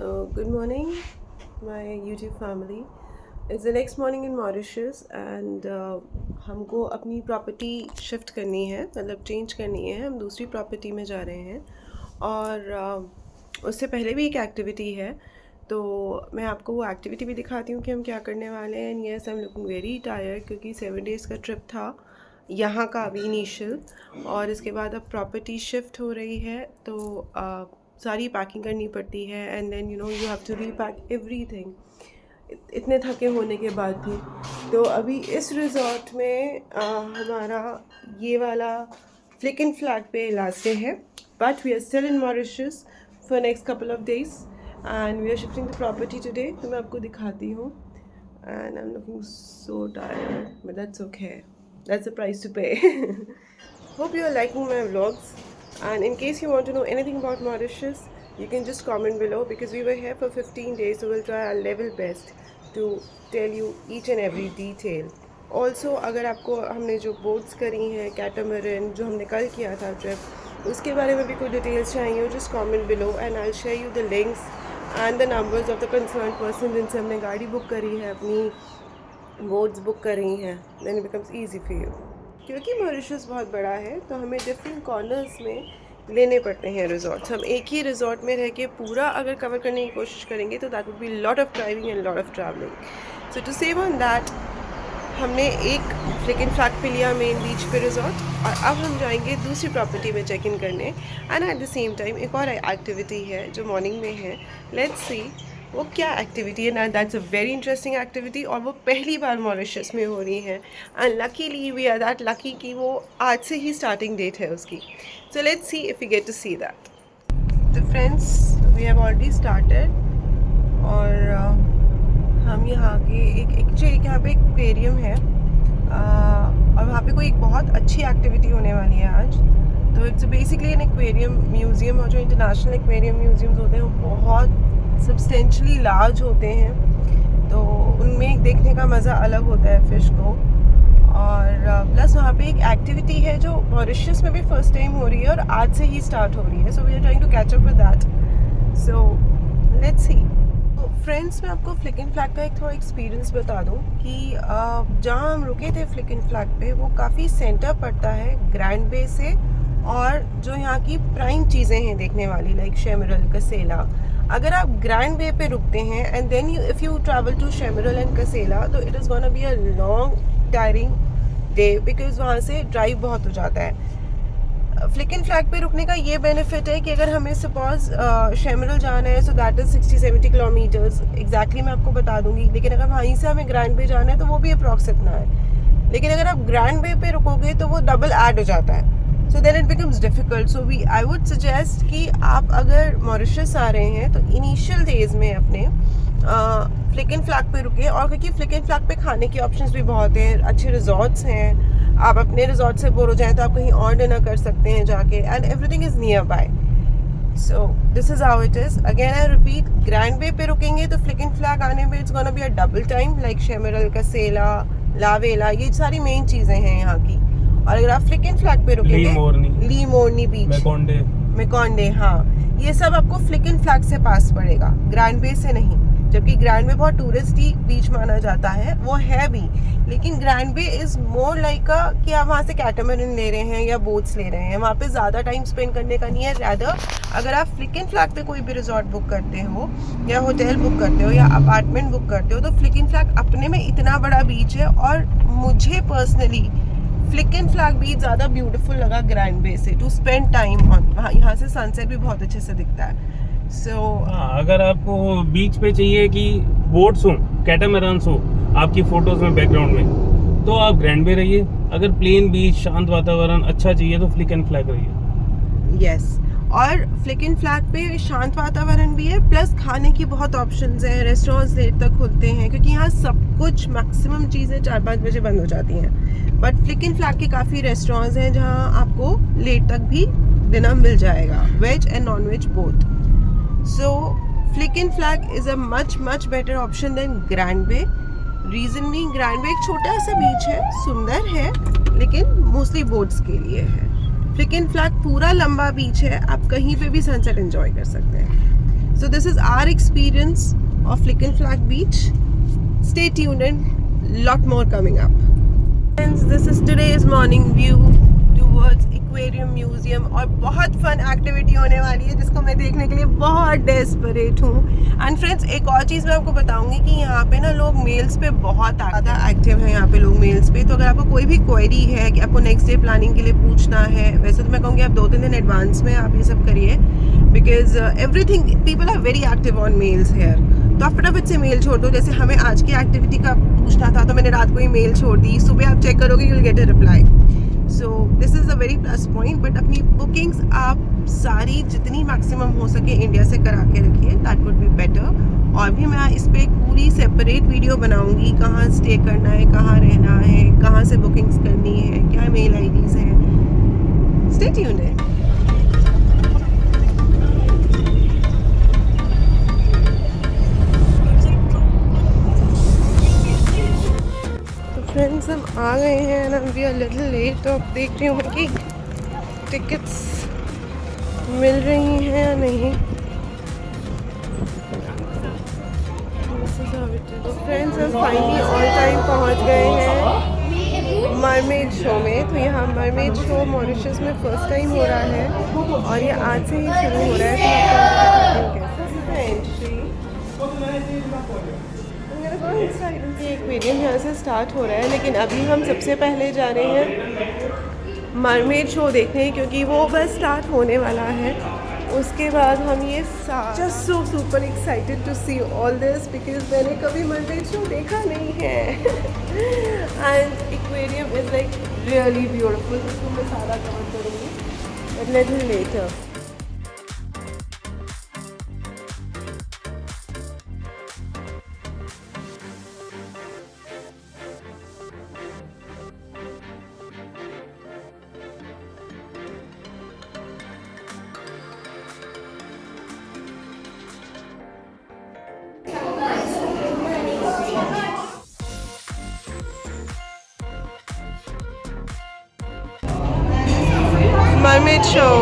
Good morning, my YouTube family. It's the next morning in Mauritius and हमको अपनी property shift करनी है, मतलब चेंज करनी है. हम दूसरी प्रॉपर्टी में जा रहे हैं और उससे पहले भी एक एक्टिविटी है, तो मैं आपको वो एक्टिविटी भी दिखाती हूँ कि हम क्या करने वाले हैं. And yes, I am looking very tired क्योंकि 7 डेज़ का ट्रिप था यहाँ का अभी इनिशियल, और इसके बाद अब प्रॉपर्टी शिफ्ट हो रही है तो सारी पैकिंग करनी पड़ती है. And then you have to repack everything इतने थके होने के बाद भी. तो अभी इस रिजॉर्ट में हमारा ये वाला फ्लिक एंड फ्लैग पे लास्ट डे है, but we are still in Mauritius for next couple of days and we are shifting the property today. तो मैं आपको दिखाती हूँ and I am looking so tired, but that's okay, that's the price to pay. Hope you are liking my vlogs, and in case you want to know anything about Mauritius, you can just comment below because we were here for 15 days, so we'll try our level best to tell you each and every detail. Also, अगर आपको हमने जो boats करी हैं, catamaran जो हमने कल किया था ट्रिप, उसके बारे में भी कोई डिटेल्स चाहिए, just comment below and I'll share you the links and the numbers of the concerned person जिनसे हमने गाड़ी बुक करी है, अपनी बोट्स बुक कर रही हैं. Then it becomes easy for you. क्योंकि मॉरिशस बहुत बड़ा है तो हमें डिफरेंट कॉर्नर्स में लेने पड़ते हैं रिजॉर्ट्स. हम एक ही रिजॉर्ट में रह के पूरा अगर कवर करने की कोशिश करेंगे तो that would be lot of driving and lot of travelling. So to save on that हमने एक फ्लिक एंड फ्लैग पे लिया मेन बीच पे रिजॉर्ट, और अब हम जाएंगे दूसरी प्रॉपर्टी में चेक इन करने. And at the same time एक और एक्टिविटी है जो मॉर्निंग में है. लेट्स सी वो क्या एक्टिविटी है. ना that's a very interesting activity, और वो पहली बार मॉरिशस में हो रही है. And luckily we are that lucky कि वो आज से ही स्टार्टिंग डेट है उसकी. So let's see if we get to see that. तो friends, we have already started, और हम यहाँ के एक यहाँ पे एक्वेरियम है, और वहाँ पे कोई एक बहुत अच्छी एक्टिविटी होने वाली है आज. तो it's basically an aquarium museum, और जो इंटरनेशनल एक्वेरियम म्यूज़ियम्स होते हैं वो बहुत सब्सटेंशली लार्ज होते हैं, तो उनमें देखने का मज़ा अलग होता है फ़िश को. और प्लस वहाँ पे एक एक्टिविटी है जो मॉरिशस में भी फर्स्ट टाइम हो रही है और आज से ही स्टार्ट हो रही है. So we are trying to catch up with that. So let's see. तो फ्रेंड्स, मैं आपको फ्लिक एंड फ्लैग का एक थोड़ा एक्सपीरियंस बता दूँ कि जहाँ हम रुके थे फ्लिक एंड फ्लैग पे, वो काफ़ी सेंटर पड़ता है ग्रैंड बे से, और जो यहाँ की प्राइम चीज़ें हैं देखने वाली लाइक शेमरल, कसेला. अगर आप ग्रैंड बे पे रुकते हैं and then if you travel to Chamarel and Casela, तो it is gonna be a long tiring day because वहाँ से ड्राइव बहुत हो जाता है. फ्लिक एंड फ्लैग पे रुकने का ये बेनिफिट है कि अगर हमें सपोज शेमरल जाना है, so that is 60-70 kilometres exactly मैं आपको बता दूंगी. लेकिन अगर वहीं से हमें ग्रैंड बे जाना है तो वो भी अप्रॉक्स इतना है. लेकिन अगर आप ग्रैंड बे पे रुकोगे तो वो डबल ऐड हो जाता है. So then it becomes difficult. So I would suggest कि आप अगर मॉरिशस आ रहे हैं तो इनिशियल डेज में अपने फ्लिक एंड फ्लैग पे रुके, और क्योंकि फ्लिक एंड फ्लैग पे खाने के ऑप्शंस भी बहुत हैं, अच्छे रिजॉर्ट्स हैं. आप अपने रिजॉर्ट से बोर हो जाएं तो आप कहीं और डिनर कर सकते हैं जाके, and everything is nearby. So this is how it is. Again I repeat, Grand Bay पे रुकेंगे तो फ्लिक एंड फ्लैग आने में it's gonna be a double time, like Chamarel, Casela, लावेला, ये सारी मेन चीज़ें हैं यहाँ की. और अगर आप फ्लिक एंड फ्लैग पे रुकेंगे, ली मोरनी बीच, मेकोंडे, हाँ, ये सब आपको फ्लिक एंड फ्लैग से पास पड़ेगा, ग्रैंड बे से नहीं. जबकि ग्रैंड बे बहुत टूरिस्टी बीच माना जाता है, वो है भी, लेकिन Grand Baie is more like कि आप वहाँ से कैटामरन ले रहे हैं या बोट्स ले रहे हैं. वहाँ पे ज़्यादा टाइम स्पेंड करने का नहीं है. रैदर अगर आप फ्लिक एंड फ्लैग पे कोई भी रिजॉर्ट बुक करते हो या होटल बुक करते हो या अपार्टमेंट बुक करते हो, तो फ्लिक एंड फ्लैग अपने में इतना बड़ा बीच है, और मुझे personally flick en flag beach ज़्यादा ब्यूटीफुल लगा ग्रैंड बे से, टू स्पेंड टाइम ऑन. वहाँ यहाँ से सनसेट भी बहुत अच्छे से दिखता है. सो अगर आपको बीच पे चाहिए कि बोट्स हो, कैटामरन्स हो आपकी फोटोज में बैकग्राउंड में, तो आप ग्रैंड बे रहिए. अगर प्लेन बीच, शांत वातावरण अच्छा चाहिए तो फ्लिक एंड फ्लैग रहिए. यस, और फ्लिक एंड फ्लैग पे शांत वातावरण भी है, प्लस खाने की बहुत ऑप्शंस हैं. रेस्टोरेंट्स देर तक खुलते हैं क्योंकि यहाँ सब कुछ मैक्सिमम चीज़ें 4-5 बजे बंद हो जाती हैं. बट फ्लिक एंड फ्लैग के काफ़ी रेस्टोरेंट्स हैं जहाँ आपको लेट तक भी डिनर मिल जाएगा, veg and non veg both. So Flic en Flac is a much better option than Grand Bay. Reason being, Grand Bay एक छोटा सा बीच है, सुंदर है, लेकिन मोस्टली बोट्स के लिए है. फ्लिक एंड फ्लैग पूरा लंबा बीच है, आप कहीं पे भी सनसेट एंजॉय कर सकते हैं. So this is our experience of Flick and Flag Beach. Stay tuned and lot more coming up. Friends, this is today's morning view towards Aquarium Museum और बहुत फन एक्टिविटी होने वाली है जिसको मैं देखने के लिए बहुत डेस्परेट हूँ. एंड फ्रेंड्स, एक और चीज़ मैं आपको बताऊंगी कि यहाँ पे ना लोग मेल्स पे बहुत ज़्यादा एक्टिव हैं. यहाँ पे लोग मेल्स पे, तो अगर आपको कोई भी क्वेरी है कि आपको नेक्स्ट डे प्लानिंग के लिए पूछना है, वैसे तो मैं कहूँगी आप 2-3 दिन एडवांस में आप ये सब करिए, because everything people are very active on mails here. तो आप फटाफट से मेल छोड़ दो. जैसे हमें आज की एक्टिविटी का पूछना था तो मैंने रात को ही मेल छोड़ दी. सुबह आप चेक करोगे, you will get a reply. So this is a very plus point. But अपनी बुकिंग्स आप सारी जितनी मैक्सिमम हो सके इंडिया से करा के रखिए, दैट वुड बी बेटर. और भी मैं इस पर एक पूरी सेपरेट वीडियो बनाऊंगी, कहाँ स्टे करना है, कहाँ रहना है, कहाँ से बुकिंग्स करनी है, क्या मेल आईडीज़ हैं. स्टे ट्यून्ड है. फ्रेंड्स, हम आ गए हैं and we are little late. तो अब देख रही हूँ कि टिकट्स मिल रही हैं या नहीं. तो फ्रेंड्स, हम फाइनली ऑन टाइम पहुँच गए हैं मरमेड शो में. तो यहाँ मरमेड शो मॉरिशस में फर्स्ट टाइम हो रहा है और ये आज से ही शुरू हो रहा है. तो आपको एंट्री एक्वेरियम यहाँ से स्टार्ट हो रहा है, लेकिन अभी हम सबसे पहले जा रहे हैं मरमेड शो देखने, क्योंकि वो बस स्टार्ट होने वाला है. उसके बाद हम ये just so super excited to see all this, because मैंने कभी मरमेड शो देखा नहीं है. And aquarium is like really beautiful. इसको मैं सारा कवर करूँगी but little later. Mermaid show.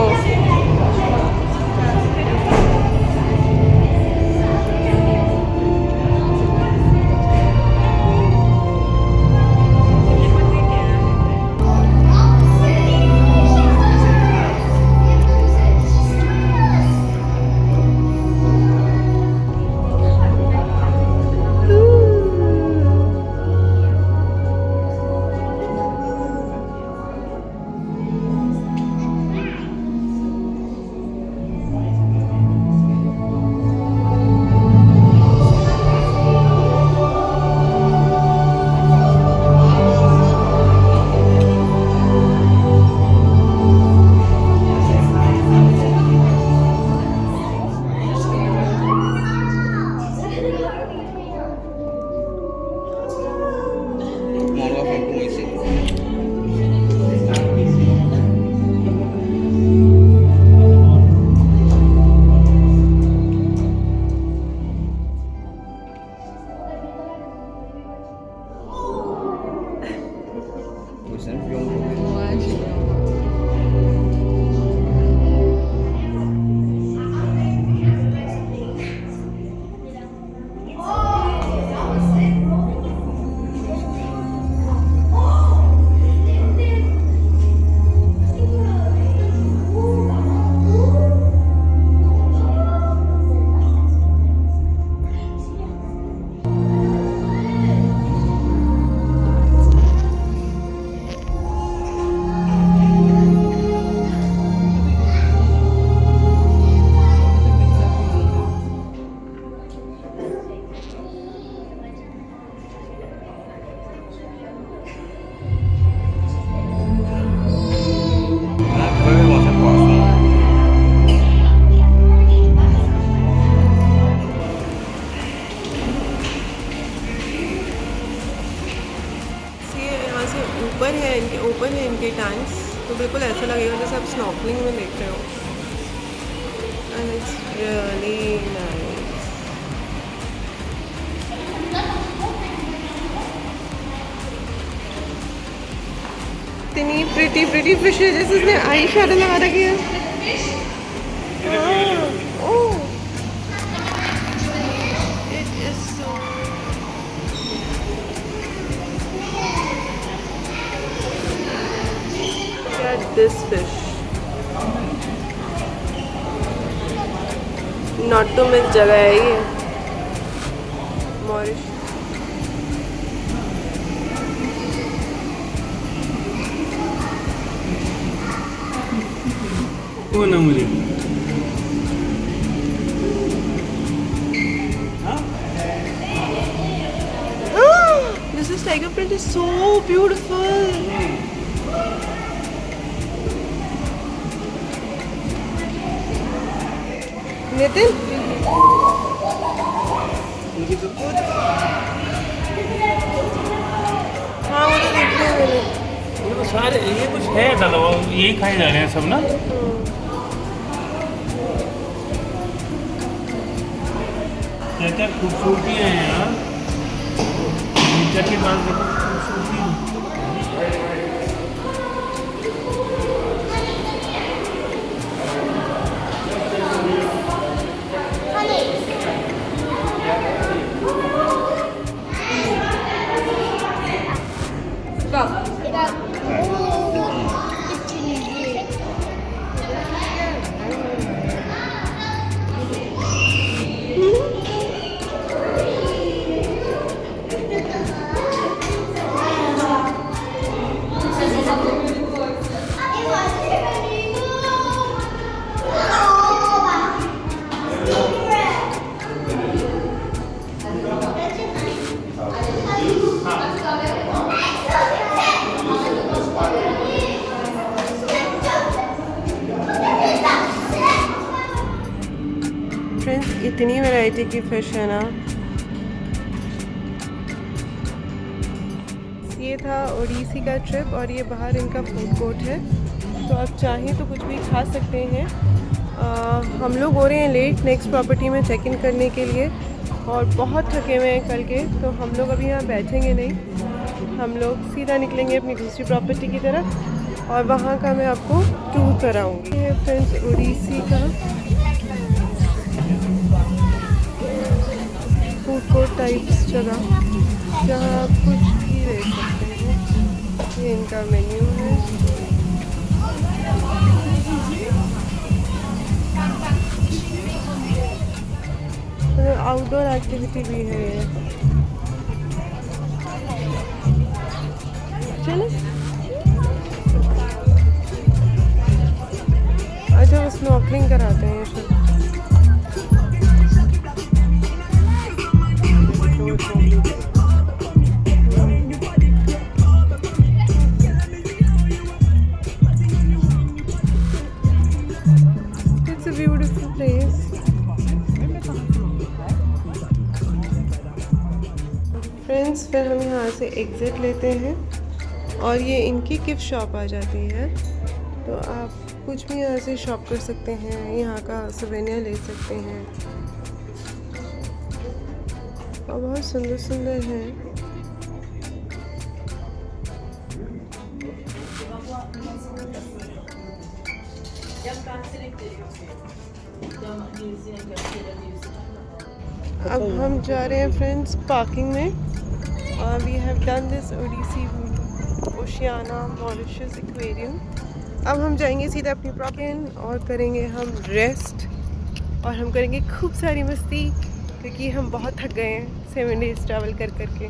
ऊपर है इनके, ओपन है इनके टैंक्स, तो बिल्कुल ऐसा लगेगा जैसे आप स्नॉर्कलिंग में देख रहे हो. And it's really nice. इतनी प्रिटी प्रिटी फिश है जैसे उसने आई शैडो लगा रखी है. ओह this fish. Not to miss जगह है ये मॉरिशस। वो ना मुझे This is tiger print is so beautiful. Nitin हाँ वो तो देख रहे मैंने। ये तो सारे ये कुछ है डाला हुआ, यही खाए जा रहे हैं सब ना। क्या क्या खूबसूरती है यार, नेचर के पास देखो खूबसूरती। फ्रेंड्स इतनी वैरायटी की फ़िश है ना। ये था ओडिसी का ट्रिप और ये बाहर इनका फूड कोर्ट है, तो आप चाहें तो कुछ भी खा सकते हैं। हम लोग हो रहे हैं लेट नेक्स्ट प्रॉपर्टी में चेक इन करने के लिए और बहुत थके हुए हैं कल के, तो हम लोग अभी यहाँ बैठेंगे नहीं, हम लोग सीधा निकलेंगे अपनी दूसरी प्रॉपर्टी की तरफ और वहाँ का मैं आपको टूर कराऊँगी। ये फ्रेंड्स ओडिसी का फूड कोर्ट टाइप्स जगह जहाँ आप कुछ भी देख सकते हैं। ये इनका मेन्यू है। आउटडोर एक्टिविटी भी है ये। चलो अच्छा वो स्नॉर्कलिंग कराते हैं ये सब। It's a beautiful place. Friends फिर हम यहाँ से एग्ज़िट लेते हैं और ये इनकी गिफ्ट शॉप आ जाती है, तो आप कुछ भी यहाँ से शॉप कर सकते हैं, यहाँ का सवेनियर ले सकते हैं और बहुत सुंदर सुंदर है। अब हम जा रहे हैं फ्रेंड्स पार्किंग में। We have done this Odysseo Oceanarium Mauritius aquarium. अब हम जाएंगे सीधा अपनी प्रॉपर्टी और करेंगे हम रेस्ट और हम करेंगे खूब सारी मस्ती, क्योंकि हम बहुत थक गए हैं 7 डेज़ ट्रैवल कर करके।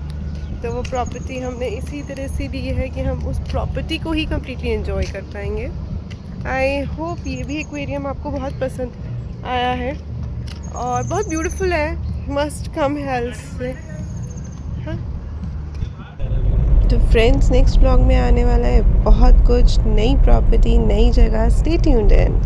तो वो प्रॉपर्टी हमने इसी तरह से दी है कि हम उस प्रॉपर्टी को ही कम्प्लीटली एंजॉय कर पाएंगे। आई होप ये भी एक्वेरियम आपको बहुत पसंद आया है और बहुत ब्यूटीफुल है। मस्ट कम हेल्थ से। हाँ तो फ्रेंड्स नेक्स्ट ब्लॉग में आने वाला है बहुत कुछ, नई प्रॉपर्टी, नई जगह। Stay tuned in.